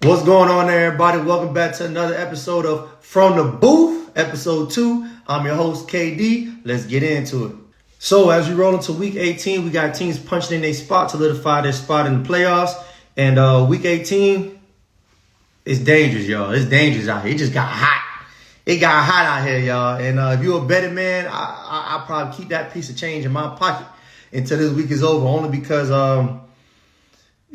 What's going on there, everybody? Welcome back to another episode of From the Booth, episode 2. I'm your host, KD. Let's get into it. So as we roll into week 18, we got teams punching in their spot to solidify their spot in the playoffs. And week 18, it's dangerous, y'all. It's dangerous out here. It just got hot. It got hot out here, y'all. And if you're a betting man, I'll probably keep that piece of change in my pocket until this week is over, only because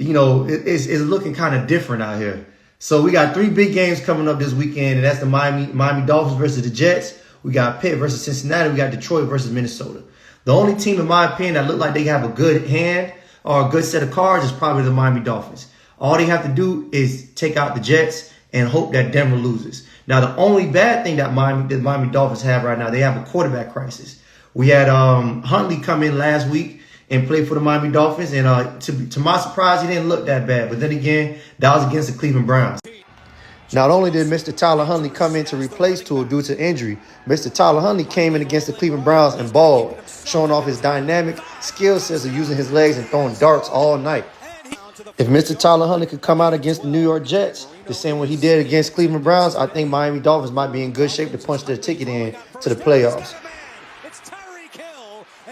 it's looking kind of different out here. So we got 3 big games coming up this weekend, and that's the Miami Dolphins versus the Jets. We got Pitt versus Cincinnati. We got Detroit versus Minnesota. The only team, in my opinion, that look like they have a good hand or a good set of cards is probably the Miami Dolphins. All they have to do is take out the Jets and hope that Denver loses. Now, the only bad thing that the Miami Dolphins have right now, they have a quarterback crisis. We had Huntley come in last week and play for the Miami Dolphins. And to my surprise, he didn't look that bad. But then again, that was against the Cleveland Browns. Not only did Mr. Tyler Huntley come in to replace Tua due to injury, Mr. Tyler Huntley came in against the Cleveland Browns and balled, showing off his dynamic skill sets of using his legs and throwing darts all night. If Mr. Tyler Huntley could come out against the New York Jets, the same way he did against Cleveland Browns, I think Miami Dolphins might be in good shape to punch their ticket in to the playoffs.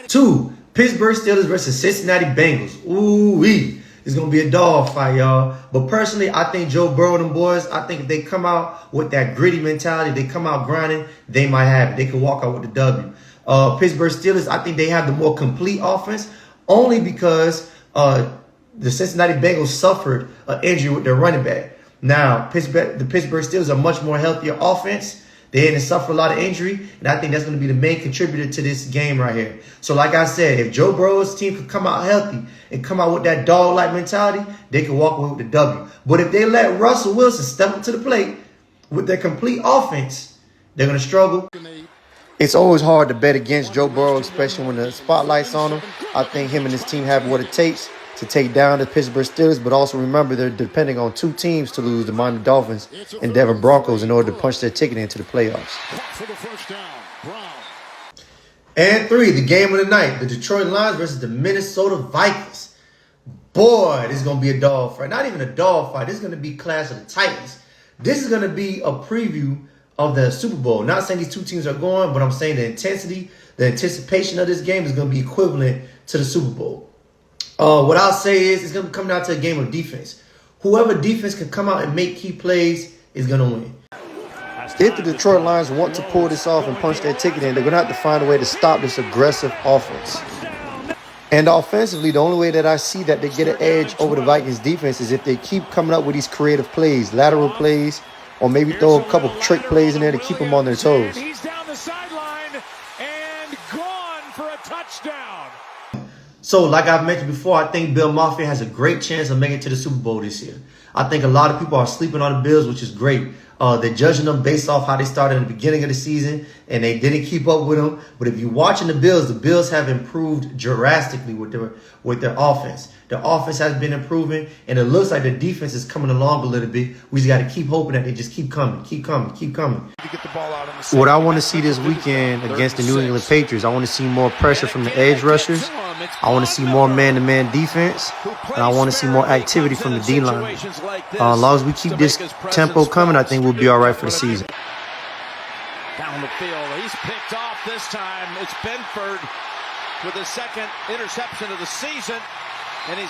2. Pittsburgh Steelers versus Cincinnati Bengals. Ooh-wee. It's going to be a dog fight, y'all. But personally, I think Joe Burrow and them boys, I think if they come out with that gritty mentality, they come out grinding, they might have it. They could walk out with the W. Pittsburgh Steelers, I think they have the more complete offense, only because the Cincinnati Bengals suffered an injury with their running back. Now, the Pittsburgh Steelers are much more healthier offense. They didn't suffer a lot of injury, and I think that's going to be the main contributor to this game right here. So like I said, if Joe Burrow's team could come out healthy and come out with that dog-like mentality, they could walk away with the W. But if they let Russell Wilson step up to the plate with their complete offense, they're going to struggle. It's always hard to bet against Joe Burrow, especially when the spotlight's on him. I think him and his team have what it takes to take down the Pittsburgh Steelers, but also remember they're depending on 2 teams to lose, the Miami Dolphins and Denver Broncos, in order to punch their ticket into the playoffs. And 3, the game of the night, the Detroit Lions versus the Minnesota Vikings. Boy, this is going to be a dog fight. Not even a dog fight. This is going to be Clash of the Titans. This is going to be a preview of the Super Bowl. Not saying these 2 teams are going, but I'm saying the intensity, the anticipation of this game is going to be equivalent to the Super Bowl. What I'll say is it's going to come down to a game of defense. Whoever defense can come out and make key plays is going to win. If the Detroit Lions want to pull this off and punch their ticket in, they're going to have to find a way to stop this aggressive offense. And offensively, the only way that I see that they get an edge over the Vikings defense is if they keep coming up with these creative plays, lateral plays, or maybe throw a couple trick plays in there to keep them on their toes. He's down the sideline and gone for a touchdown. So, like I've mentioned before, I think Bill Mafia has a great chance of making it to the Super Bowl this year. I think a lot of people are sleeping on the Bills, which is great. They're judging them based off how they started in the beginning of the season, and they didn't keep up with them. But if you're watching the Bills have improved drastically with their offense. Their offense has been improving, and it looks like the defense is coming along a little bit. We just got to keep hoping that they just keep coming. What I want to see this weekend against the New England Patriots, I want to see more pressure from the edge rushers. I want to see more man-to-man defense, and I want to see more activity from the D-line. As long as we keep this tempo coming, I think we'll be all right for the season. Down the field, he's picked off this time. It's Benford with his 2nd interception of the season, and he's